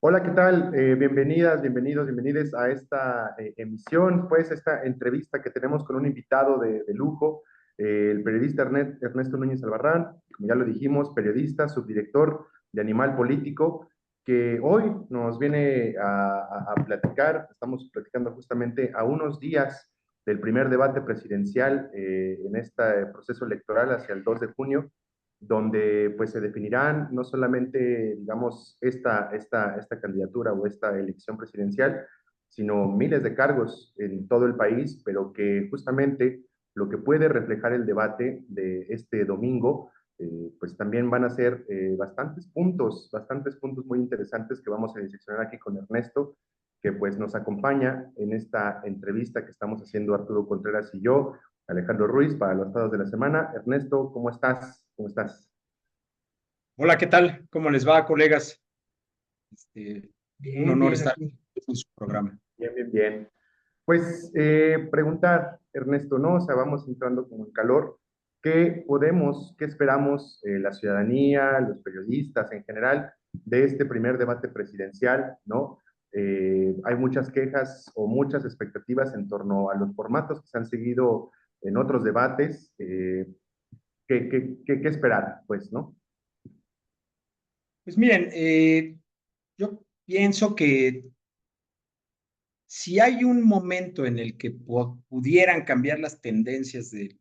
Hola, ¿qué tal? Bienvenidas, bienvenidos, bienvenides a esta emisión, pues esta entrevista que tenemos con un invitado de lujo, el periodista Ernesto Núñez Albarrán, como ya lo dijimos, periodista, subdirector de Animal Político, que hoy nos viene a platicar. Estamos platicando justamente a unos días del primer debate presidencial en este proceso electoral hacia el 2 de junio, donde pues se definirán no solamente, digamos, esta candidatura o esta elección presidencial, sino miles de cargos en todo el país, pero que justamente lo que puede reflejar el debate de este domingo, pues también van a ser bastantes puntos muy interesantes que vamos a diseccionar aquí con Ernesto, que pues nos acompaña en esta entrevista que estamos haciendo Arturo Contreras y yo, Alejandro Ruiz, para los estados de la semana. Ernesto, ¿cómo estás? ¿Cómo estás? Hola, ¿qué tal? ¿Cómo les va, colegas? Un Bien, honor bien, estar aquí. en su programa. Bien, bien, bien. Pues preguntar, Ernesto, ¿no? O sea, vamos entrando como en calor. ¿Qué esperamos la ciudadanía, los periodistas en general de este primer debate presidencial, ¿no? Hay muchas quejas o muchas expectativas en torno a los formatos que se han seguido en otros debates. ¿Qué esperar, pues, ¿no? Pues miren, yo pienso que si hay un momento en el que pudieran cambiar las tendencias de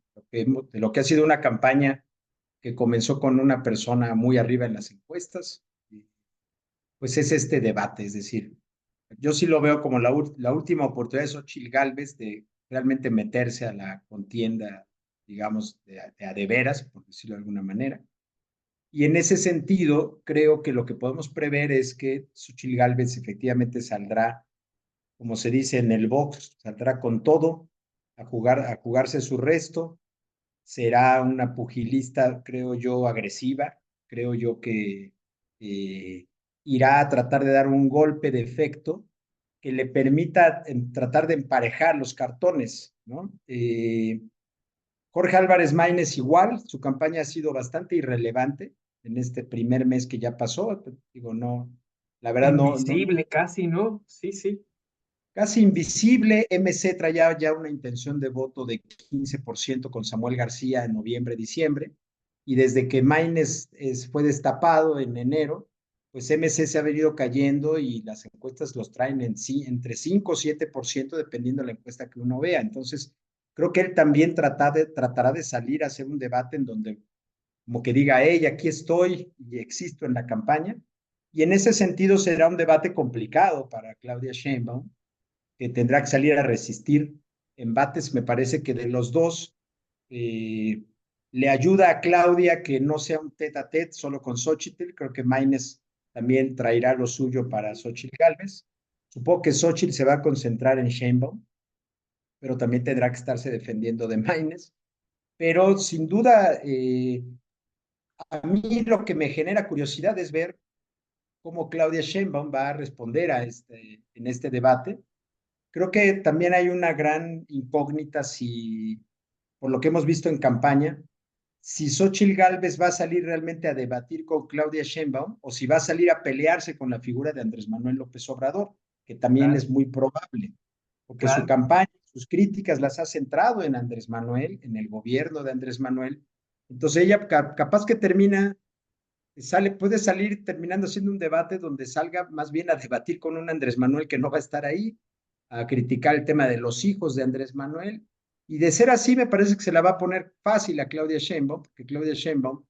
lo que ha sido una campaña que comenzó con una persona muy arriba en las encuestas, pues es este debate. Es decir, yo sí lo veo como la última oportunidad de Xóchitl Gálvez de realmente meterse a la contienda, digamos, de veras, por decirlo de alguna manera. Y en ese sentido, creo que lo que podemos prever es que Xóchitl Gálvez efectivamente saldrá, como se dice en el box, saldrá con todo a jugarse su resto. Será una pugilista, creo yo, agresiva. Creo yo que eh, irá a tratar de dar un golpe de efecto que le permita tratar de emparejar los cartones, ¿no? Jorge Álvarez Maínez igual, su campaña ha sido bastante irrelevante en este primer mes que ya pasó. Digo, no, la verdad no, Invisible casi, ¿no? Sí, sí. casi invisible. MC traía ya una intención de voto de 15% con Samuel García en noviembre, diciembre, y desde que Maínez fue destapado en enero, pues MC se ha venido cayendo y las encuestas los traen entre 5 o 7%, dependiendo de la encuesta que uno vea. Entonces, creo que él también tratará de salir a hacer un debate en donde como que diga, hey, aquí estoy y existo en la campaña. Y en ese sentido será un debate complicado para Claudia Sheinbaum, que tendrá que salir a resistir embates. Me parece que de los dos le ayuda a Claudia que no sea un tete a tete solo con Xochitl. Creo que Maínez también traerá lo suyo para Xochitl Gálvez. Supongo que Xochitl se va a concentrar en Sheinbaum, pero también tendrá que estarse defendiendo de Maínez. Pero sin duda, a mí lo que me genera curiosidad es ver cómo Claudia Sheinbaum va a responder en este debate. Creo que también hay una gran incógnita si, por lo que hemos visto en campaña, si Xochitl Gálvez va a salir realmente a debatir con Claudia Sheinbaum o si va a salir a pelearse con la figura de Andrés Manuel López Obrador, que también Claro, es muy probable, porque su claro. campaña, sus críticas las ha centrado en Andrés Manuel, en el gobierno de Andrés Manuel. Entonces ella capaz que puede salir terminando siendo un debate donde salga más bien a debatir con un Andrés Manuel que no va a estar ahí, a criticar el tema de los hijos de Andrés Manuel. Y de ser así, me parece que se la va a poner fácil a Claudia Sheinbaum, porque Claudia Sheinbaum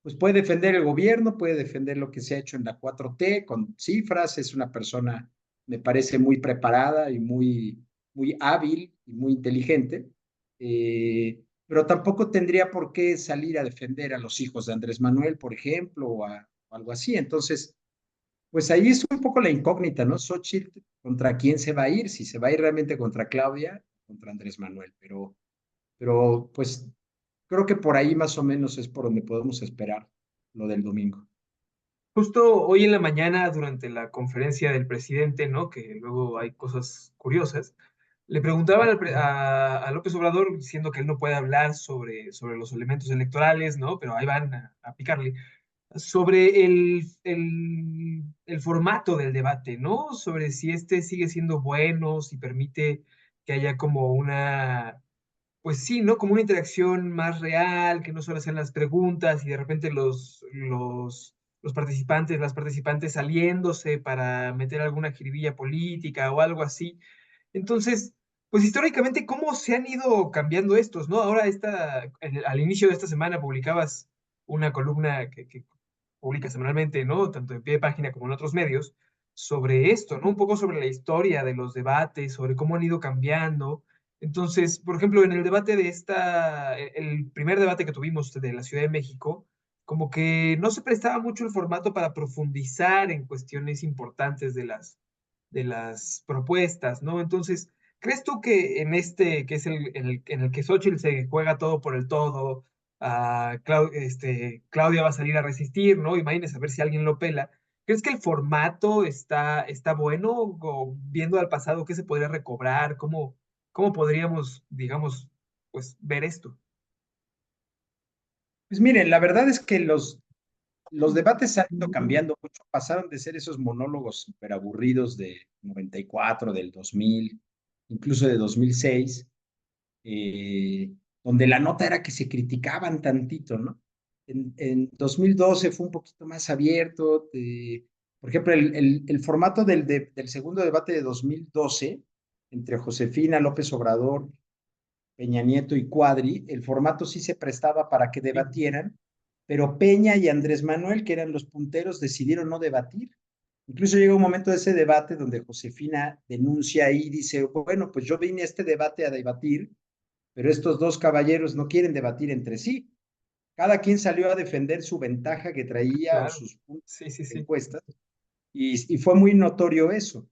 pues puede defender el gobierno, puede defender lo que se ha hecho en la 4T con cifras. Es una persona, me parece, muy preparada y muy hábil y muy inteligente. Pero tampoco tendría por qué salir a defender a los hijos de Andrés Manuel, por ejemplo, o algo así. Entonces, pues ahí es un poco la incógnita, ¿no? Xochitl, ¿contra quién se va a ir? Si se va a ir realmente contra Claudia, contra Andrés Manuel. Pero pues creo que por ahí más o menos es por donde podemos esperar lo del domingo. Justo hoy en la mañana, durante la conferencia del presidente, ¿no? Que luego hay cosas curiosas, le preguntaban a López Obrador diciendo que él no puede hablar sobre los elementos electorales, ¿no? Pero ahí van a picarle. sobre el formato del debate, ¿no? Sobre si este sigue siendo bueno, si permite que haya como una, pues sí, ¿no? Como una interacción más real, que no solo sean las preguntas y de repente los participantes, las participantes saliéndose para meter alguna jiribilla política o algo así. Entonces, pues históricamente, ¿cómo se han ido cambiando estos, no? Ahora, al inicio de esta semana publicabas una columna que publica semanalmente, ¿no? Tanto en pie de página como en otros medios, sobre esto, ¿no? Un poco sobre la historia de los debates, sobre cómo han ido cambiando. Entonces, por ejemplo, en el debate el primer debate que tuvimos de la Ciudad de México, como que no se prestaba mucho el formato para profundizar en cuestiones importantes de las propuestas, ¿no? Entonces, ¿crees tú que en que es en el que Xochitl se juega todo por el todo, Claudia va a salir a resistir, ¿no? Imagínese a ver si alguien lo pela. ¿Crees que el formato está bueno? O viendo al pasado, ¿qué se podría recobrar? ¿Cómo podríamos, digamos, pues ver esto? Pues miren, la verdad es que los debates han ido cambiando mucho, pasaron de ser esos monólogos súper aburridos de 94, del 2000, incluso de 2006, eh, donde la nota era que se criticaban tantito, ¿no? En 2012 fue un poquito más abierto. Por ejemplo, el formato del segundo debate de 2012 entre Josefina López Obrador, Peña Nieto y Cuadri, el formato sí se prestaba para que Sí, debatieran, pero Peña y Andrés Manuel, que eran los punteros, decidieron no debatir. Incluso llega un momento de ese debate donde Josefina denuncia y dice, bueno, pues yo vine a este debate a debatir, pero estos dos caballeros no quieren debatir entre sí. Cada quien salió a defender su ventaja que traía o claro. sus puntos Sí, sí, de sí. encuestas, y fue muy notorio eso.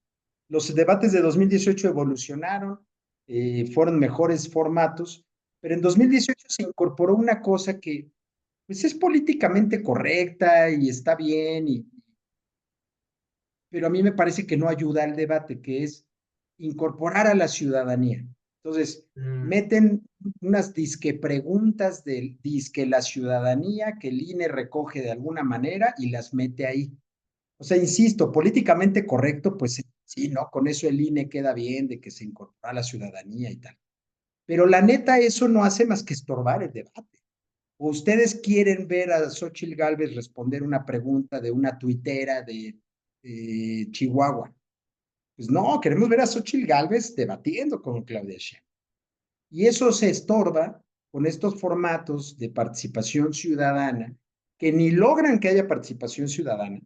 Los debates de 2018 evolucionaron, fueron mejores formatos, pero en 2018 se incorporó una cosa que pues es políticamente correcta y está bien, pero a mí me parece que no ayuda al debate, que es incorporar a la ciudadanía. Entonces, Mm, meten unas disque preguntas del disque la ciudadanía que el INE recoge de alguna manera y las mete ahí. O sea, insisto, políticamente correcto, pues sí, ¿no? Con eso el INE queda bien de que se incorpora a la ciudadanía y tal. Pero la neta, eso no hace más que estorbar el debate. ¿O ustedes quieren ver a Xochitl Gálvez responder una pregunta de una tuitera de Chihuahua? Pues no, queremos ver a Xochitl Gálvez debatiendo con Claudia Sheinbaum. Y eso se estorba con estos formatos de participación ciudadana que ni logran que haya participación ciudadana,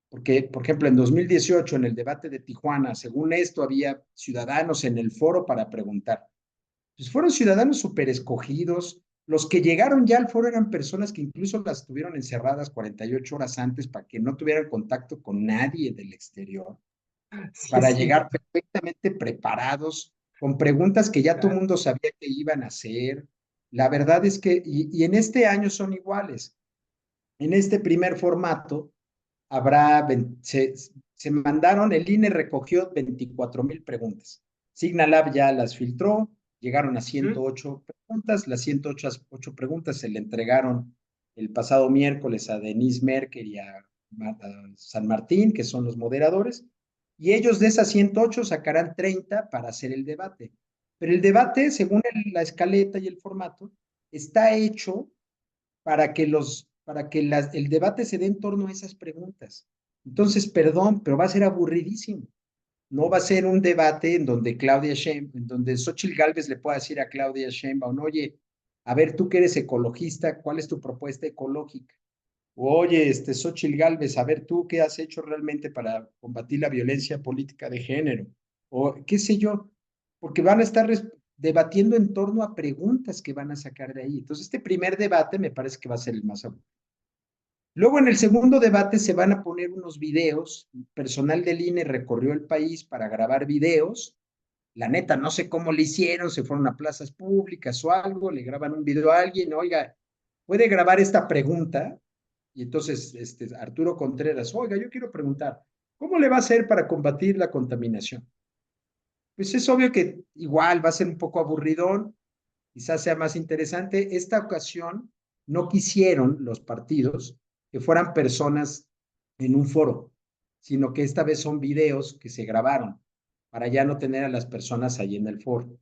porque, por ejemplo, en 2018, en el debate de Tijuana, según esto, había ciudadanos en el foro para preguntar. Pues fueron ciudadanos súper escogidos. Los que llegaron ya al foro eran personas que incluso las tuvieron encerradas 48 horas antes para que no tuvieran contacto con nadie del exterior, sí, para es llegar cierto. perfectamente preparados, con preguntas que ya todo el Claro. mundo sabía que iban a hacer. La verdad es que, y en este año son iguales. En este primer formato, habrá, se mandaron, el INE recogió 24,000 preguntas. Signalab ya las filtró, llegaron a Ujú. 108 preguntas, las 108 preguntas se le entregaron el pasado miércoles a Denise Merker y a San Martín, que son los moderadores, y ellos de esas 108 sacarán 30 para hacer el debate. Pero el debate, según la escaleta y el formato, está hecho para que el debate se dé en torno a esas preguntas. Entonces, perdón, pero va a ser aburridísimo. No va a ser un debate en donde en donde Xochitl Gálvez le pueda decir a Claudia Sheinbaum, oye, a ver, tú que eres ecologista, ¿cuál es tu propuesta ecológica? Oye, Xochitl Gálvez, a ver, tú qué has hecho realmente para combatir la violencia política de género, o qué sé yo, porque van a estar debatiendo en torno a preguntas que van a sacar de ahí. Entonces, este primer debate me parece que va a ser el más aburrido. Luego en el segundo debate se van a poner unos videos. Personal del INE recorrió el país para grabar videos. La neta, no sé cómo le hicieron, se fueron a plazas públicas o algo, le graban un video a alguien, oiga, puede grabar esta pregunta. Y entonces Arturo Contreras, oiga, yo quiero preguntar, ¿cómo le va a hacer para combatir la contaminación? Pues es obvio que igual va a ser un poco aburridón, quizás sea más interesante. Esta ocasión no quisieron los partidos que fueran personas en un foro, sino que esta vez son videos que se grabaron para ya no tener a las personas ahí en el foro.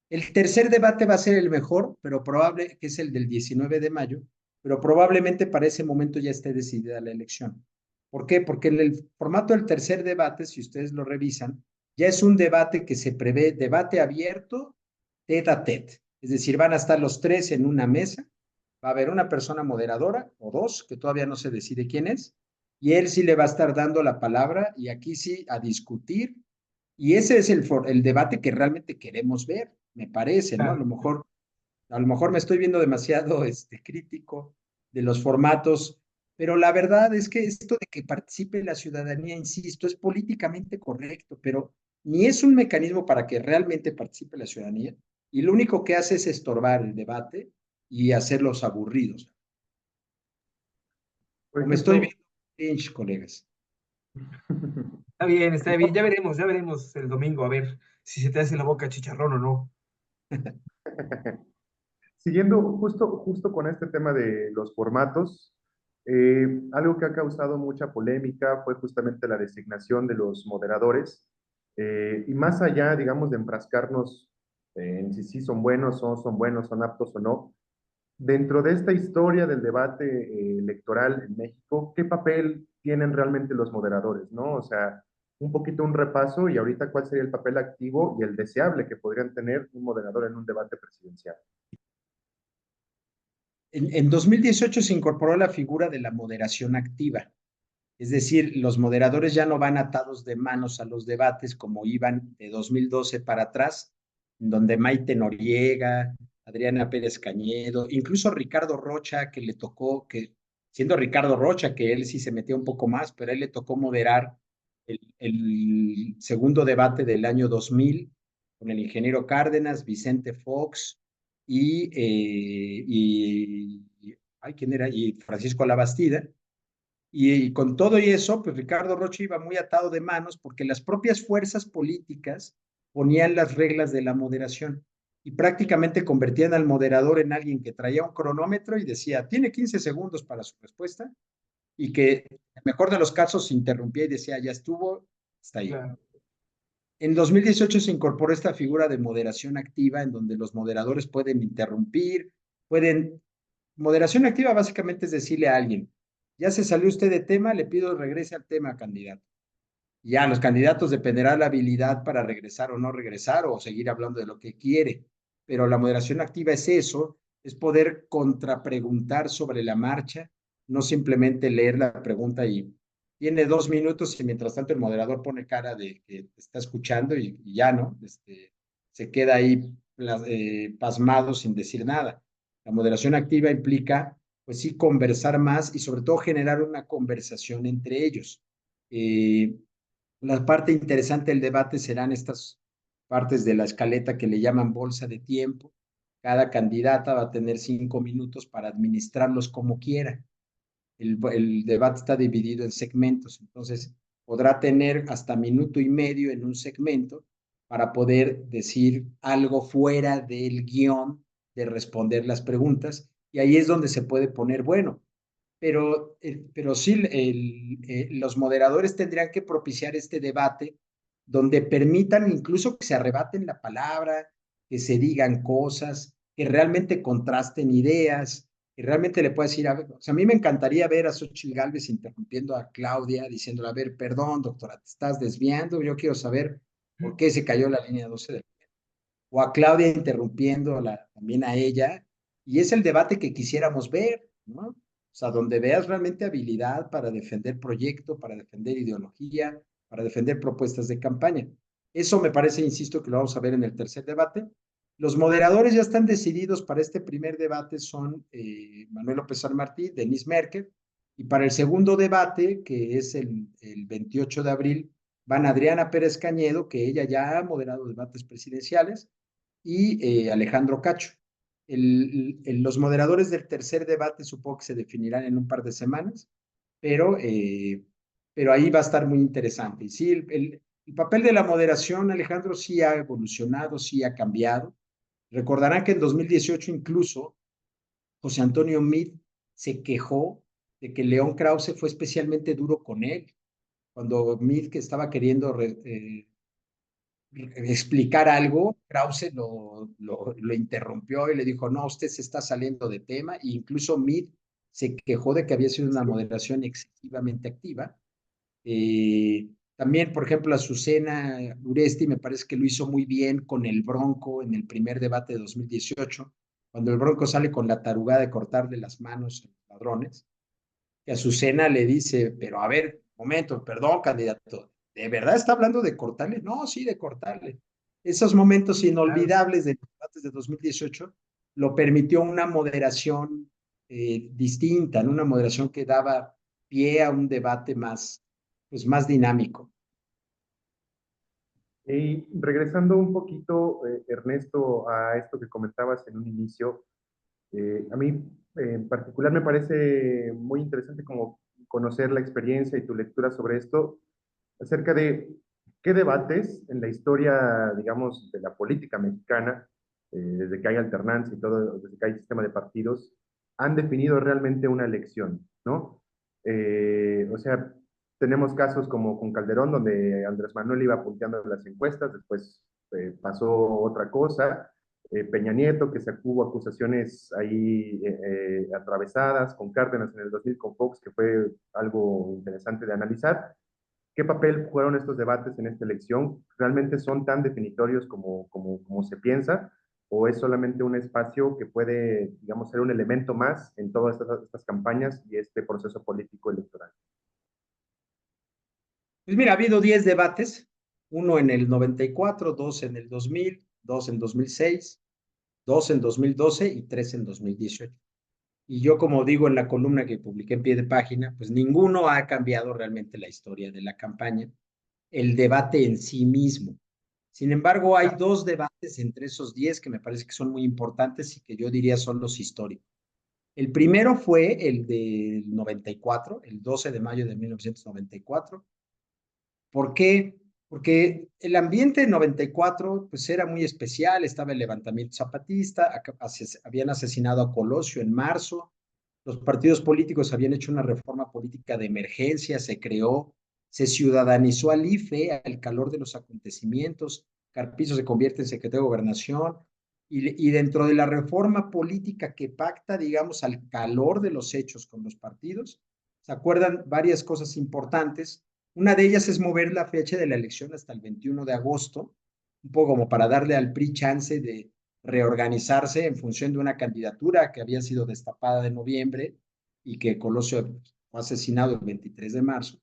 El tercer debate va a ser el mejor, pero probable que es el del 19 de mayo, pero probablemente para ese momento ya esté decidida la elección. ¿Por qué? Porque en el formato del tercer debate, si ustedes lo revisan, ya es un debate que se prevé debate abierto, tete a tete. Es decir, van a estar los tres en una mesa, va a haber una persona moderadora o dos, que todavía no se decide quién es, y él sí le va a estar dando la palabra y aquí sí a discutir. Y ese es el debate que realmente queremos ver, me parece, ¿no? Claro. A lo mejor me estoy viendo demasiado crítico de los formatos, pero la verdad es que esto de que participe la ciudadanía, insisto, es políticamente correcto, pero ni es un mecanismo para que realmente participe la ciudadanía, y lo único que hace es estorbar el debate y hacerlos aburridos. Por O me estoy ejemplo, viendo cringe, colegas. Está bien, ya veremos el domingo, a ver si se te hace la boca chicharrón o no. siguiendo justo con este tema de los formatos, algo que ha causado mucha polémica fue justamente la designación de los moderadores. Y más allá, digamos, de enfrascarnos en si sí son buenos, son buenos, son aptos o no, dentro de esta historia del debate electoral en México, ¿qué papel tienen realmente los moderadores, no? O sea, un poquito un repaso y ahorita cuál sería el papel activo y el deseable que podrían tener un moderador en un debate presidencial. En 2018 se incorporó la figura de la moderación activa. Es decir, los moderadores ya no van atados de manos a los debates como iban de 2012 para atrás, donde Maite Noriega, Adriana Pérez Cañedo, incluso Ricardo Rocha, que le tocó, que siendo Ricardo Rocha, que él sí se metió un poco más, pero a él le tocó moderar el segundo debate del año 2000 con el ingeniero Cárdenas, Vicente Fox ay, ¿quién era? Y Francisco Labastida. Y con todo y eso, pues Ricardo Rocha iba muy atado de manos porque las propias fuerzas políticas ponían las reglas de la moderación y prácticamente convertían al moderador en alguien que traía un cronómetro y decía, tiene 15 segundos para su respuesta y que en el mejor de los casos se interrumpía y decía, ya estuvo, está ahí. Claro. En 2018 se incorporó esta figura de moderación activa en donde los moderadores pueden interrumpir, pueden... Moderación activa básicamente es decirle a alguien, ya se salió usted de tema, le pido regrese al tema, candidato. Ya los candidatos dependerá la habilidad para regresar o no regresar o seguir hablando de lo que quiere. Pero la moderación activa es eso, es poder contrapreguntar sobre la marcha, no simplemente leer la pregunta y tiene 2 minutos y mientras tanto el moderador pone cara de que está escuchando y ya no, se queda ahí pasmado sin decir nada. La moderación activa implica, pues sí, conversar más y sobre todo generar una conversación entre ellos. Eh, la parte interesante del debate serán estas partes de la escaleta que le llaman bolsa de tiempo. Cada candidata va a tener 5 minutos para administrarlos como quiera. El debate está dividido en segmentos, entonces podrá tener hasta minuto y medio en un segmento para poder decir algo fuera del guión de responder las preguntas y ahí es donde se puede poner bueno. Pero sí, los moderadores tendrían que propiciar este debate donde permitan incluso que se arrebaten la palabra, que se digan cosas, que realmente contrasten ideas, que realmente le pueda decir, o sea, a mí me encantaría ver a Xochitl Gálvez interrumpiendo a Claudia, diciéndole, a ver, perdón, doctora, te estás desviando, yo quiero saber por qué se cayó la línea 12 del... O a Claudia interrumpiéndola también a ella, y es el debate que quisiéramos ver, ¿no? O sea, donde veas realmente habilidad para defender proyecto, para defender ideología, para defender propuestas de campaña. Eso me parece, insisto, que lo vamos a ver en el tercer debate. Los moderadores ya están decididos para este primer debate, son Manuel López San Martí, Denise Merkel, y para el segundo debate, que es el 28 de abril, van Adriana Pérez Cañedo, que ella ya ha moderado debates presidenciales, y Alejandro Cacho. Los moderadores del tercer debate supongo que se definirán en un par de semanas, pero ahí va a estar muy interesante. Y sí, el papel de la moderación, Alejandro, sí ha evolucionado, sí ha cambiado. Recordarán que en 2018 incluso José Antonio Meade se quejó de que León Krause fue especialmente duro con él. Cuando Meade, que estaba queriendo explicar algo, Krause lo interrumpió y le dijo, no, usted se está saliendo de tema, e incluso Meade se quejó de que había sido una moderación excesivamente activa. También, por ejemplo, Azucena Uresti me parece que lo hizo muy bien con el Bronco en el primer debate de 2018, cuando el Bronco sale con la tarugada de cortarle las manos a los ladrones, que Azucena le dice, pero a ver, momento, perdón, candidato, ¿de verdad está hablando de cortarle? No, sí, de cortarle. Esos momentos Claro. inolvidables de los debates de 2018 lo permitió una moderación distinta, ¿no? Una moderación que daba pie a un debate más, pues, más dinámico. Y regresando un poquito, Ernesto, a esto que comentabas en un inicio, a mí en particular me parece muy interesante como conocer la experiencia y tu lectura sobre esto, acerca de qué debates en la historia, digamos, de la política mexicana, desde que hay alternancia y todo, desde que hay sistema de partidos, han definido realmente una elección, ¿no? O sea, tenemos casos como con Calderón, donde Andrés Manuel iba punteando en las encuestas, después pasó otra cosa. Peña Nieto, que se hubo acusaciones ahí atravesadas, con Cárdenas en el 2000, con Fox, que fue algo interesante de analizar. ¿Qué papel jugaron estos debates en esta elección? ¿Realmente son tan definitorios como se piensa? ¿O es solamente un espacio que puede, digamos, ser un elemento más en todas estas campañas y este proceso político electoral? Pues mira, ha habido 10 debates, uno en el 94, dos en el 2000, dos en 2006, dos en 2012 y tres en 2018. Y yo, como digo en la columna que publiqué en pie de página, pues ninguno ha cambiado realmente la historia de la campaña, el debate en sí mismo. Sin embargo, hay dos debates entre esos 10 que me parece que son muy importantes y que yo diría son los históricos. El primero fue el del 94, el 12 de mayo de 1994. ¿Por qué? Porque el ambiente en 94 pues era muy especial, estaba el levantamiento zapatista, habían asesinado a Colosio en marzo, los partidos políticos habían hecho una reforma política de emergencia, se creó, se ciudadanizó al IFE al calor de los acontecimientos, Carpizo se convierte en secretario de Gobernación, y dentro de la reforma política que pacta, digamos, al calor de los hechos con los partidos, se acuerdan varias cosas importantes. Una de ellas es mover la fecha de la elección hasta el 21 de agosto, un poco como para darle al PRI chance de reorganizarse en función de una candidatura que había sido destapada de noviembre y que Colosio fue asesinado el 23 de marzo.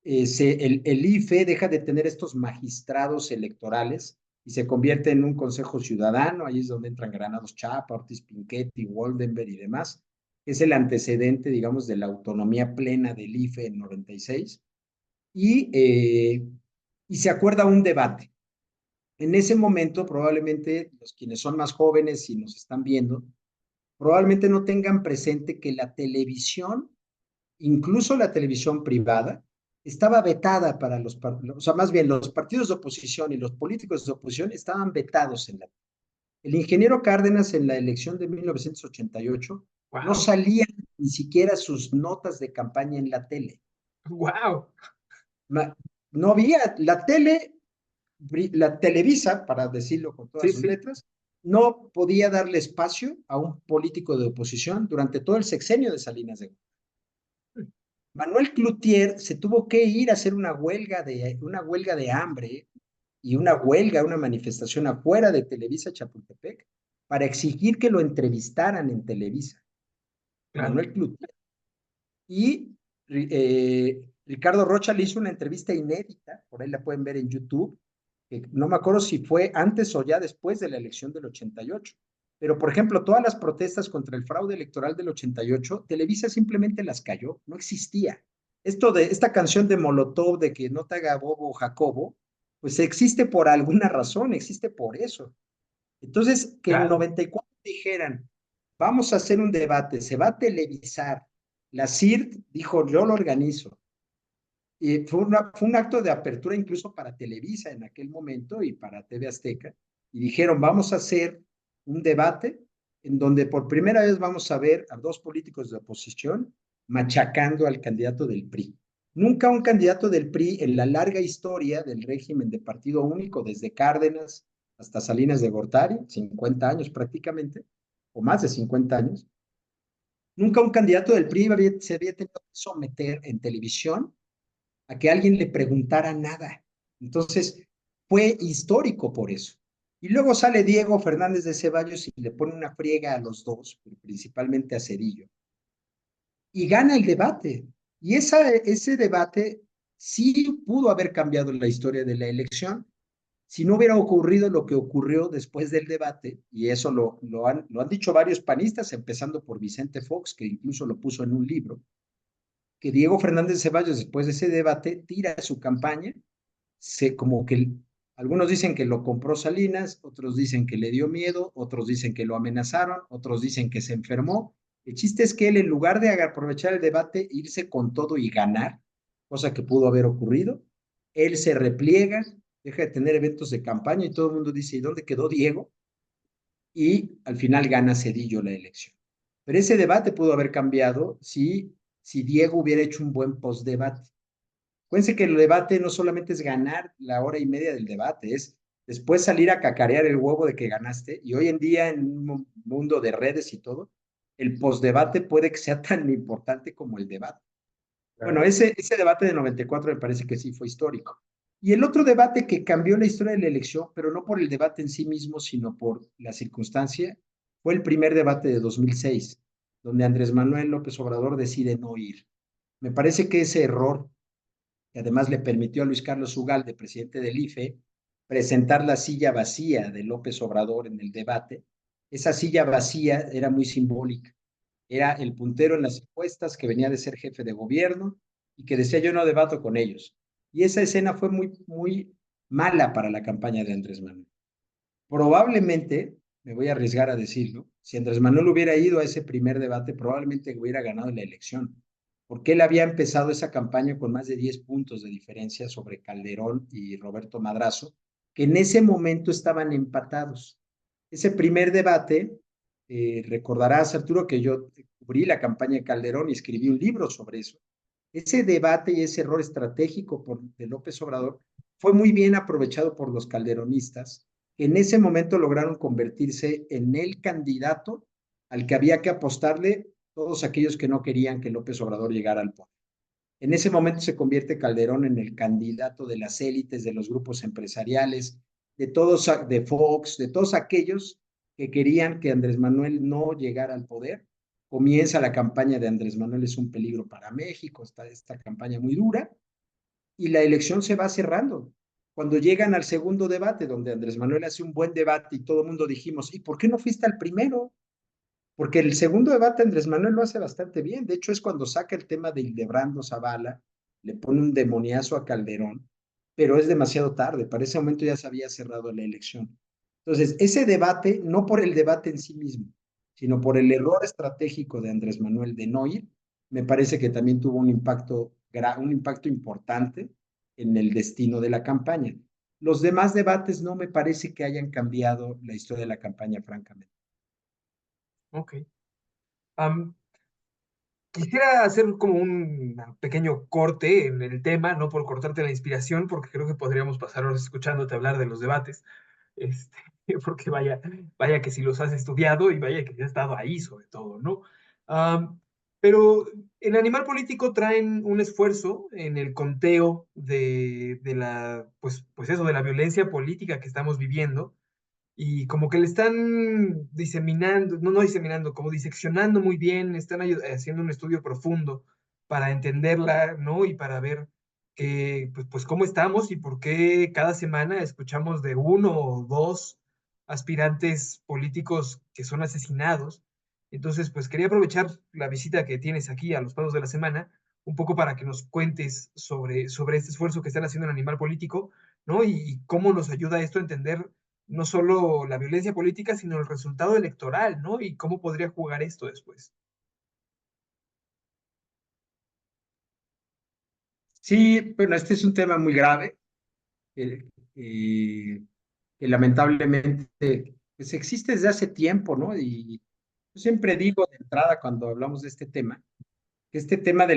El IFE deja de tener estos magistrados electorales y se convierte en un consejo ciudadano, ahí es donde entran Granados Chapa, Ortiz Pinchetti, Woldenberg y demás. Es el antecedente, digamos, de la autonomía plena del IFE en 96. Y se acuerda un debate. En ese momento, probablemente los quienes son más jóvenes y nos están viendo, probablemente no tengan presente que la televisión, incluso la televisión privada, estaba vetada para o sea, más bien los partidos de oposición y los políticos de oposición estaban vetados en la. El ingeniero Cárdenas en la elección de 1988 no Wow. salían ni siquiera sus notas de campaña en la tele. Wow. No había la Televisa, para decirlo con todas Sí, sus sí. letras, no podía darle espacio a un político de oposición durante todo el sexenio de Salinas de Gortari. Manuel Cloutier se tuvo que ir a hacer una huelga de hambre y una manifestación afuera de Televisa Chapultepec para exigir que lo entrevistaran en Televisa, Claro. Manuel Cloutier. Y Ricardo Rocha le hizo una entrevista inédita, por ahí la pueden ver en YouTube, que no me acuerdo si fue antes o ya después de la elección del 88. Pero, por ejemplo, todas las protestas contra el fraude electoral del 88, Televisa simplemente las cayó, no existía. Esta canción de Molotov de que no te haga bobo Jacobo, pues existe por alguna razón, existe por eso. Entonces, que en Claro. 94 dijeran, vamos a hacer un debate, se va a televisar. La CIRT dijo, yo lo organizo. Y fue un acto de apertura incluso para Televisa en aquel momento y para TV Azteca. Y dijeron, vamos a hacer un debate en donde por primera vez vamos a ver a dos políticos de oposición machacando al candidato del PRI. Nunca un candidato del PRI en la larga historia del régimen de partido único, desde Cárdenas hasta Salinas de Gortari, 50 años prácticamente, o más de 50 años, nunca un candidato del PRI se había tenido que someter en televisión a que alguien le preguntara nada. Entonces, fue histórico por eso. Y luego sale Diego Fernández de Ceballos y le pone una friega a los dos, principalmente a Cedillo, y gana el debate. Y ese debate sí pudo haber cambiado la historia de la elección si no hubiera ocurrido lo que ocurrió después del debate, y eso lo han dicho varios panistas, empezando por Vicente Fox, que incluso lo puso en un libro, que Diego Fernández Ceballos, después de ese debate, tira su campaña, como que algunos dicen que lo compró Salinas, otros dicen que le dio miedo, otros dicen que lo amenazaron, otros dicen que se enfermó. El chiste es que él, en lugar de aprovechar el debate, irse con todo y ganar, cosa que pudo haber ocurrido, él se repliega, deja de tener eventos de campaña y todo el mundo dice, ¿y dónde quedó Diego? Y al final gana Cedillo la elección. Pero ese debate pudo haber cambiado si Diego hubiera hecho un buen post-debate. Acuérdense que el debate no solamente es ganar la hora y media del debate, es después salir a cacarear el huevo de que ganaste. Y hoy en día, en un mundo de redes y todo, el postdebate puede que sea tan importante como el debate. Bueno, Claro. ese debate de 94 me parece que sí fue histórico. Y el otro debate que cambió la historia de la elección, pero no por el debate en sí mismo, sino por la circunstancia, fue el primer debate de 2006, donde Andrés Manuel López Obrador decide no ir. Me parece que ese error, que además le permitió a Luis Carlos Ugalde, presidente del IFE, presentar la silla vacía de López Obrador en el debate, esa silla vacía era muy simbólica. Era el puntero en las encuestas que venía de ser jefe de gobierno y que decía yo no debato con ellos. Y esa escena fue muy mala para la campaña de Andrés Manuel. Probablemente, me voy a arriesgar a decirlo, si Andrés Manuel hubiera ido a ese primer debate, probablemente hubiera ganado la elección, porque él había empezado esa campaña con más de 10 puntos de diferencia sobre Calderón y Roberto Madrazo, que en ese momento estaban empatados. Ese primer debate, recordarás, Arturo, que yo cubrí la campaña de Calderón y escribí un libro sobre eso. Ese debate y ese error estratégico de López Obrador fue muy bien aprovechado por los calderonistas, que en ese momento lograron convertirse en el candidato al que había que apostarle todos aquellos que no querían que López Obrador llegara al poder. En ese momento se convierte Calderón en el candidato de las élites, de los grupos empresariales, de todos, de Fox, de todos aquellos que querían que Andrés Manuel no llegara al poder. Comienza la campaña de Andrés Manuel es un peligro para México, está esta campaña muy dura, y la elección se va cerrando. Cuando llegan al segundo debate, donde Andrés Manuel hace un buen debate y todo el mundo dijimos, ¿y por qué no fuiste al primero? Porque el segundo debate Andrés Manuel lo hace bastante bien. De hecho, es cuando saca el tema de Hildebrando Zavala, le pone un demoniazo a Calderón, pero es demasiado tarde. Para ese momento ya se había cerrado la elección. Entonces, ese debate, no por el debate en sí mismo, sino por el error estratégico de Andrés Manuel de no ir, me parece que también tuvo un impacto importante en el destino de la campaña. Los demás debates no me parece que hayan cambiado la historia de la campaña, francamente. Ok. Am, Quisiera hacer como un pequeño corte en el tema, no por cortarte la inspiración, porque creo que podríamos pasar horas escuchándote hablar de los debates, este, porque vaya que si los has estudiado y vaya que has estado ahí sobre todo, ¿no? Pero en Animal Político traen un esfuerzo en el conteo de la, pues eso, de la violencia política que estamos viviendo y como que le están diseminando, no diseminando, como diseccionando muy bien, están haciendo un estudio profundo para entenderla, ¿no? Y para ver pues cómo estamos y por qué cada semana escuchamos de uno o dos aspirantes políticos que son asesinados. Entonces, pues quería aprovechar la visita que tienes aquí a los Pasos de la Semana, un poco para que nos cuentes sobre este esfuerzo que están haciendo en Animal Político, ¿no? Y cómo nos ayuda esto a entender no solo la violencia política, sino el resultado electoral, ¿no? Y cómo podría jugar esto después. Sí, bueno, este es un tema muy grave eh, eh, que lamentablemente pues existe desde hace tiempo, ¿no? Y yo siempre digo de entrada cuando hablamos de este tema que este tema de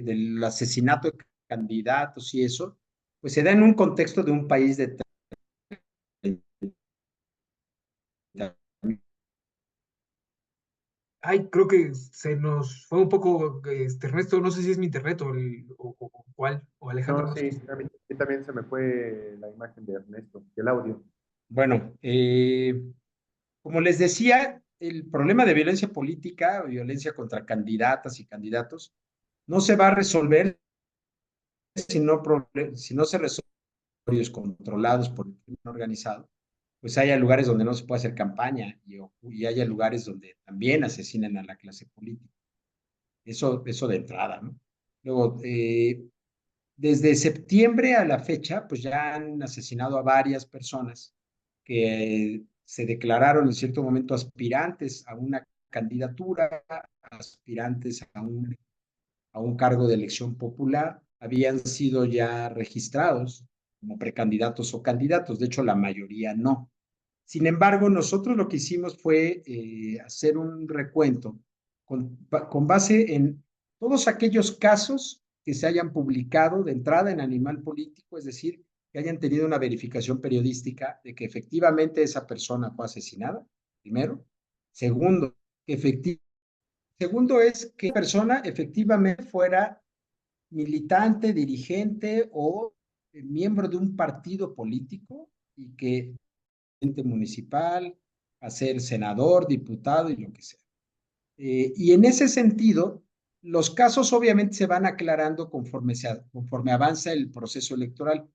del asesinato de candidatos y eso, pues se da en un contexto de un país de 30. Ay, creo que se nos fue un poco, Ernesto, no sé si es mi internet o cuál, o No, Alejandro, no sé. sí, a mí también se me fue la imagen de Ernesto, y el audio. Bueno, como les decía, el problema de violencia política, violencia contra candidatas y candidatos, no se va a resolver si no se resuelven controlados por el crimen organizado, pues haya lugares donde no se puede hacer campaña y haya lugares donde también asesinen a la clase política. Eso de entrada, ¿no? Luego, desde septiembre a la fecha, pues ya han asesinado a varias personas que se declararon en cierto momento aspirantes a una candidatura, aspirantes a un cargo de elección popular, habían sido ya registrados como precandidatos o candidatos, de hecho la mayoría no. Sin embargo, nosotros lo que hicimos fue hacer un recuento con base en todos aquellos casos que se hayan publicado de entrada en Animal Político, es decir, que hayan tenido una verificación periodística de que efectivamente esa persona fue asesinada, primero. Segundo, que segundo es que la persona efectivamente fuera militante, dirigente o miembro de un partido político y que municipal, a ser senador, diputado y lo que sea. Y en ese sentido, los casos obviamente se van aclarando conforme avanza el proceso electoral.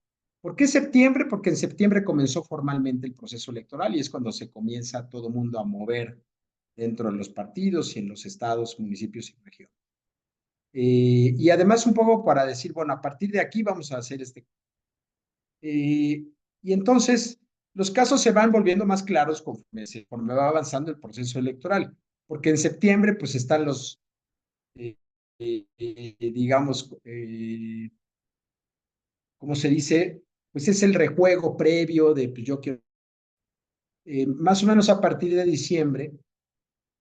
¿Por qué septiembre? Porque en septiembre comenzó formalmente el proceso electoral y es cuando se comienza todo el mundo a mover dentro de los partidos y en los estados, municipios y regiones. Y además un poco para decir, bueno, a partir de aquí vamos a hacer este. Y entonces los casos se van volviendo más claros conforme va avanzando el proceso electoral, porque en septiembre pues están los, eh, digamos, ¿cómo se dice? Pues es el rejuego previo de, pues yo quiero, más o menos a partir de diciembre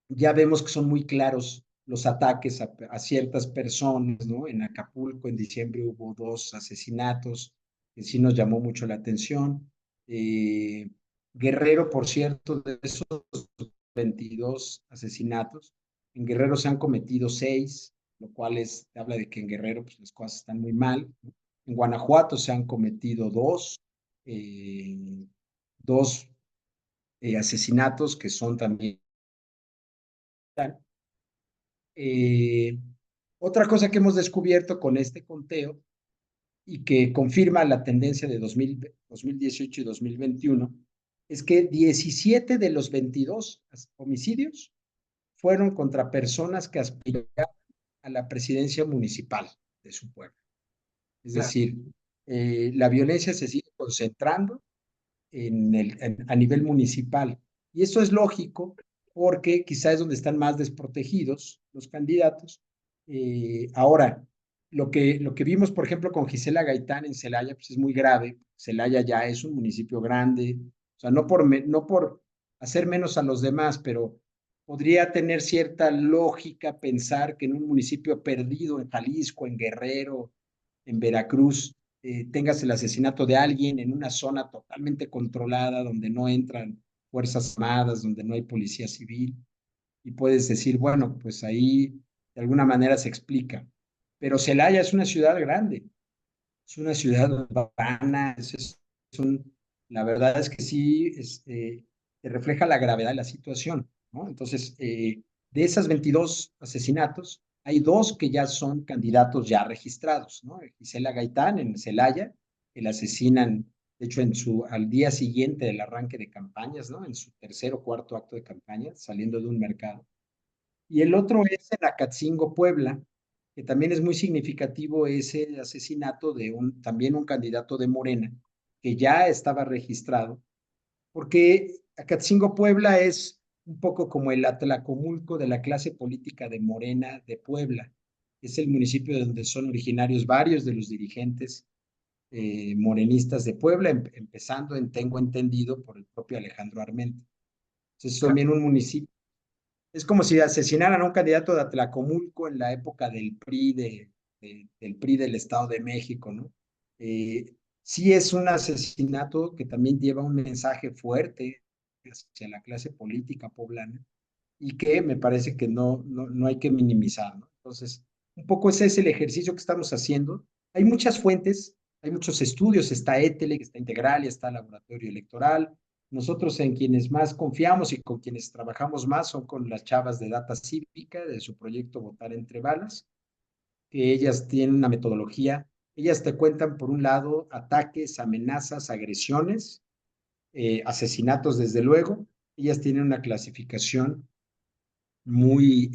ya vemos que son muy claros los ataques a ciertas personas, ¿no? En Acapulco en diciembre hubo 2 asesinatos que sí nos llamó mucho la atención. Eh, Guerrero, por cierto, de esos 22 asesinatos, en Guerrero se han cometido 6, lo cual habla de que en Guerrero pues, las cosas están muy mal, ¿no? En Guanajuato se han cometido eh, dos asesinatos que son también. Eh, Otra cosa que hemos descubierto con este conteo y que confirma la tendencia de 2018 y 2021 es que 17 de los 22 homicidios fueron contra personas que aspiraban a la presidencia municipal de su pueblo. Es Claro. decir, la violencia se sigue concentrando a nivel municipal. Y eso es lógico porque quizás es donde están más desprotegidos los candidatos. Ahora, lo que vimos, por ejemplo, con Gisela Gaitán en Celaya, pues es muy grave. Celaya ya es un municipio grande, o sea, no por hacer menos a los demás, pero podría tener cierta lógica pensar que en un municipio perdido en Jalisco, en Guerrero, en Veracruz, tengas el asesinato de alguien en una zona totalmente controlada, donde no entran fuerzas armadas, donde no hay policía civil, y puedes decir, bueno, pues ahí de alguna manera se explica. Pero Celaya es una ciudad grande, es una ciudad urbana, la verdad es que sí, te refleja la gravedad de la situación, ¿no? Entonces, de esas 22 asesinatos, hay 2 que ya son candidatos ya registrados, ¿no? Gisela Gaitán en Celaya, que la asesinan, de hecho, al día siguiente del arranque de campañas, ¿no? En su tercer o cuarto acto de campaña, saliendo de un mercado. Y el otro es en Acatzingo, Puebla, que también es muy significativo ese asesinato de también un candidato de Morena, que ya estaba registrado, porque Acatzingo, Puebla es un poco como el Atlacomulco de la clase política de Morena de Puebla. Es el municipio donde son originarios varios de los dirigentes morenistas de Puebla, empezando tengo entendido, por el propio Alejandro Armenta. Entonces, Claro. también un municipio Es como si asesinaran a un candidato de Atlacomulco en la época del PRI, del PRI del Estado de México, ¿no? Sí es un asesinato que también lleva un mensaje fuerte hacia la clase política poblana y que me parece que no hay que minimizar, ¿no? Entonces, un poco ese es el ejercicio que estamos haciendo. Hay muchas fuentes, hay muchos estudios, está ETELE, está Integral, está el Laboratorio Electoral. Nosotros en quienes más confiamos y con quienes trabajamos más son con las chavas de Data Cívica, de su proyecto Votar entre Balas, que ellas tienen una metodología. Ellas te cuentan, por un lado, ataques, amenazas, agresiones, asesinatos, desde luego. Ellas tienen una clasificación muy,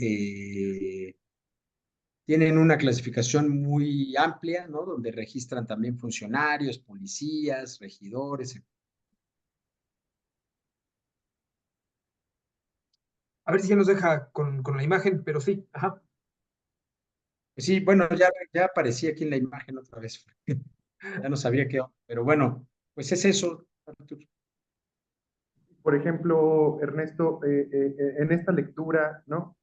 tienen una clasificación muy amplia, ¿no? Donde registran también funcionarios, policías, regidores. A ver si ya nos deja con la imagen, pero sí, ajá. Sí, bueno, ya aparecía aquí en la imagen otra vez. Ya no sabía qué, pero bueno, pues es eso, Arturo. Por ejemplo, Ernesto, en esta lectura, ¿no?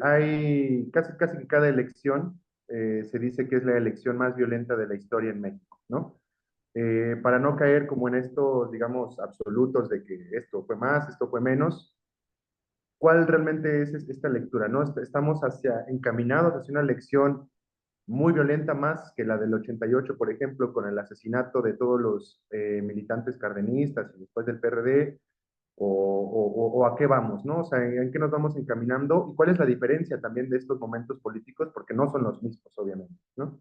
Hay casi que cada elección se dice que es la elección más violenta de la historia en México, ¿no? Para no caer como en estos, digamos, absolutos de que esto fue más, esto fue menos, ¿cuál realmente es esta lectura, no? Estamos encaminados hacia una elección muy violenta, más que la del 88, por ejemplo, con el asesinato de todos los militantes cardenistas y después del PRD, o a qué vamos, ¿no? O sea, ¿en qué nos vamos encaminando? ¿Y cuál es la diferencia también de estos momentos políticos? Porque no son los mismos, obviamente, ¿no?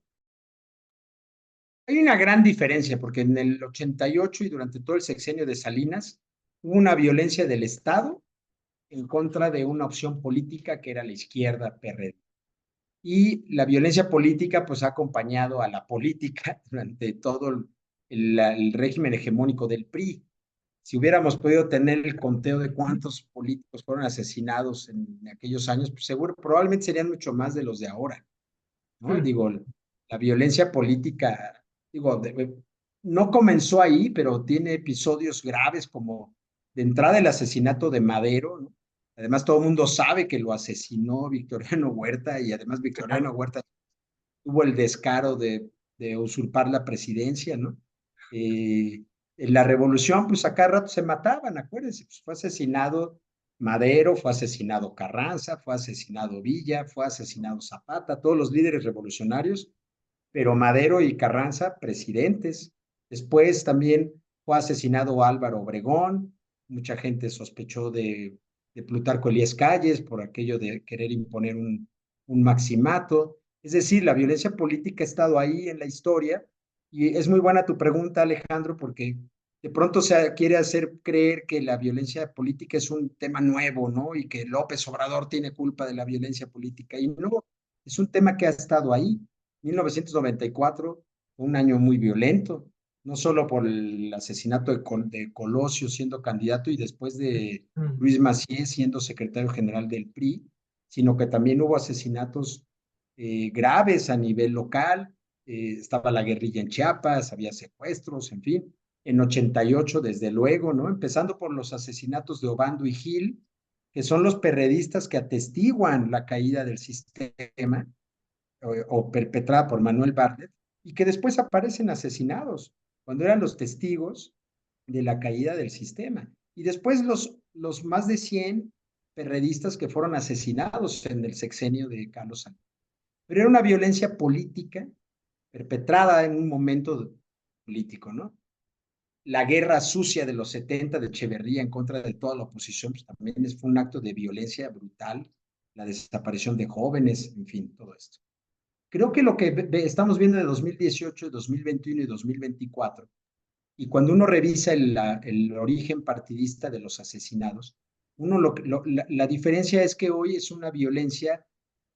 Hay una gran diferencia, porque en el 88 y durante todo el sexenio de Salinas hubo una violencia del Estado en contra de una opción política que era la izquierda PRD. Y la violencia política pues ha acompañado a la política durante todo el régimen hegemónico del PRI. Si hubiéramos podido tener el conteo de cuántos políticos fueron asesinados en aquellos años, pues seguro, probablemente serían mucho más de los de ahora, ¿no? Hmm. Digo, la violencia política, digo, no comenzó ahí, pero tiene episodios graves como de entrada el asesinato de Madero, ¿no? Además, todo el mundo sabe que lo asesinó Victoriano Huerta y además Victoriano Claro. Huerta tuvo el descaro de usurpar la presidencia, ¿no? En la revolución, pues a cada rato se mataban, acuérdense, pues fue asesinado Madero, fue asesinado Carranza, fue asesinado Villa, fue asesinado Zapata, todos los líderes revolucionarios, pero Madero y Carranza, presidentes. Después también fue asesinado Álvaro Obregón, mucha gente sospechó de Plutarco Elías Calles por aquello de querer imponer un maximato. Es decir, la violencia política ha estado ahí en la historia y es muy buena tu pregunta, Alejandro, porque de pronto se quiere hacer creer que la violencia política es un tema nuevo, ¿no? Y que López Obrador tiene culpa de la violencia política. Y no, es un tema que ha estado ahí. 1994 fue un año muy violento, no solo por el asesinato de Colosio siendo candidato y después de Hmm. Luis Macié siendo secretario general del PRI, sino que también hubo asesinatos graves a nivel local, estaba la guerrilla en Chiapas, había secuestros, en fin. En 88, desde luego, ¿no? Empezando por los asesinatos de Obando y Gil, que son los perredistas que atestiguan la caída del sistema o perpetrada por Manuel Bartlett, y que después aparecen asesinados, cuando eran los testigos de la caída del sistema. Y después los más de 100 perredistas que fueron asesinados en el sexenio de Carlos Salinas. Pero era una violencia política perpetrada en un momento político, ¿no? La guerra sucia de los 70 de Echeverría en contra de toda la oposición, pues también fue un acto de violencia brutal, la desaparición de jóvenes, en fin, todo esto. Creo que lo que estamos viendo de 2018, 2021 y 2024, y cuando uno revisa el origen partidista de los asesinados, la diferencia es que hoy es una violencia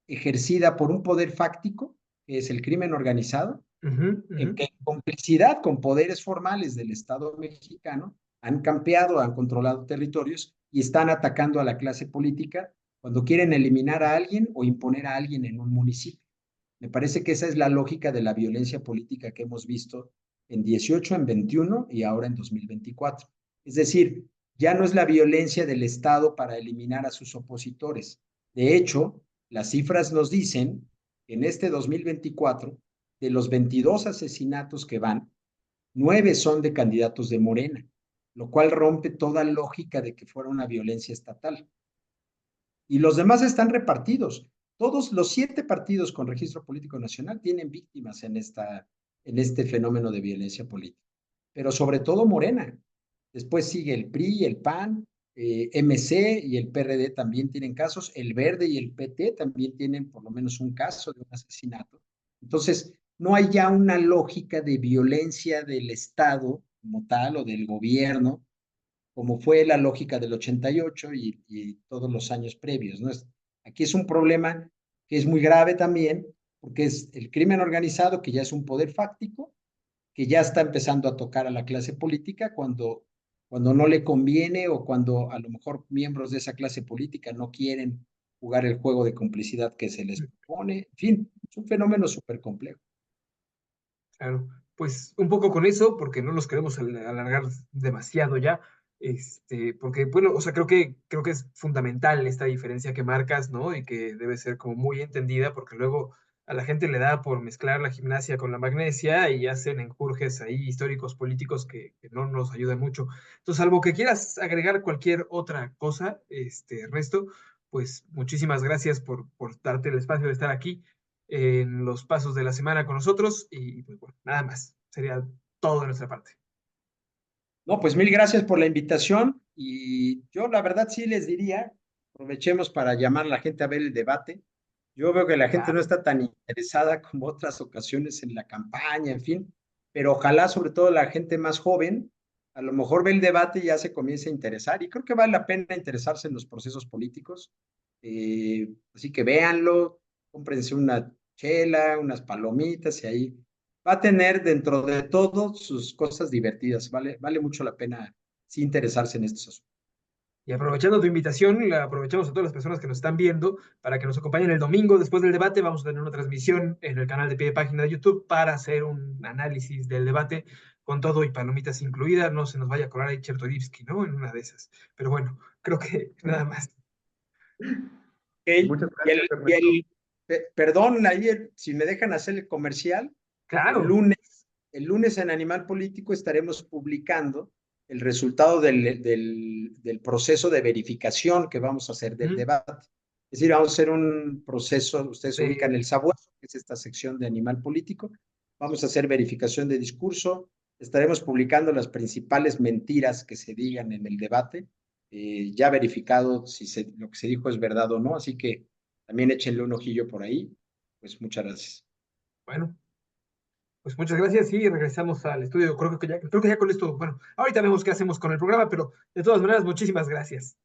ejercida por un poder fáctico, que es el crimen organizado, Ujú, ujú. que en complicidad con poderes formales del Estado mexicano han campeado, han controlado territorios y están atacando a la clase política cuando quieren eliminar a alguien o imponer a alguien en un municipio. Me parece que esa es la lógica de la violencia política que hemos visto en 18, en 21 y ahora en 2024. Es decir, ya no es la violencia del Estado para eliminar a sus opositores. De hecho, las cifras nos dicen que en este 2024, de los 22 asesinatos que van, 9 son de candidatos de Morena, lo cual rompe toda lógica de que fuera una violencia estatal. Y los demás están repartidos. Todos los 7 partidos con registro político nacional tienen víctimas en este fenómeno de violencia política, pero sobre todo Morena. Después sigue el PRI, el PAN, MC y el PRD también tienen casos. El Verde y el PT también tienen por lo menos un caso de un asesinato. Entonces, no hay ya una lógica de violencia del Estado como tal o del gobierno, como fue la lógica del 88 y todos los años previos, ¿no? Aquí es un problema que es muy grave también, porque es el crimen organizado, que ya es un poder fáctico, que ya está empezando a tocar a la clase política cuando no le conviene o cuando a lo mejor miembros de esa clase política no quieren jugar el juego de complicidad que se les propone. En fin, es un fenómeno súper complejo. Claro, pues un poco con eso, porque no los queremos alargar demasiado ya, porque, bueno, o sea, creo que es fundamental esta diferencia que marcas, ¿no? Y que debe ser como muy entendida, porque luego a la gente le da por mezclar la gimnasia con la magnesia y hacen enjurjes ahí históricos políticos que no nos ayudan mucho. Entonces, salvo que quieras agregar cualquier otra cosa, Ernesto, pues muchísimas gracias por darte el espacio de estar aquí en los pasos de la semana con nosotros y pues bueno, nada más. Sería todo de nuestra parte. No, pues mil gracias por la invitación y yo la verdad sí les diría, aprovechemos para llamar a la gente a ver el debate. Yo veo que la gente no Claro. está tan interesada como otras ocasiones en la campaña, en fin, pero ojalá sobre todo la gente más joven, a lo mejor ve el debate y ya se comienza a interesar y creo que vale la pena interesarse en los procesos políticos. Así que véanlo, cómprense una chela, unas palomitas y ahí va a tener dentro de todo sus cosas divertidas. Vale mucho la pena sí interesarse en estos asuntos. Y aprovechando tu invitación, la aprovechamos a todas las personas que nos están viendo para que nos acompañen el domingo después del debate. Vamos a tener una transmisión en el canal de Pie de Página de YouTube para hacer un análisis del debate con todo y palomitas incluidas. No se nos vaya a colar ahí Chertorivsky, ¿no? En una de esas. Pero bueno, creo que nada más. Okay. Muchas gracias, Ernesto. Perdón, ayer, si me dejan hacer el comercial, el Claro. lunes, el lunes en Animal Político estaremos publicando el resultado del proceso de verificación que vamos a hacer del Ujú. debate. Es decir, vamos a hacer un proceso, ustedes ubican De, el sabueso, que es esta sección de Animal Político, vamos a hacer verificación de discurso, estaremos publicando las principales mentiras que se digan en el debate, ya verificado si lo que se dijo es verdad o no, así que también échenle un ojillo por ahí. Pues muchas gracias. bueno, pues muchas gracias y regresamos al estudio. Creo que ya con esto, bueno, ahorita vemos qué hacemos con el programa, pero de todas maneras, muchísimas gracias.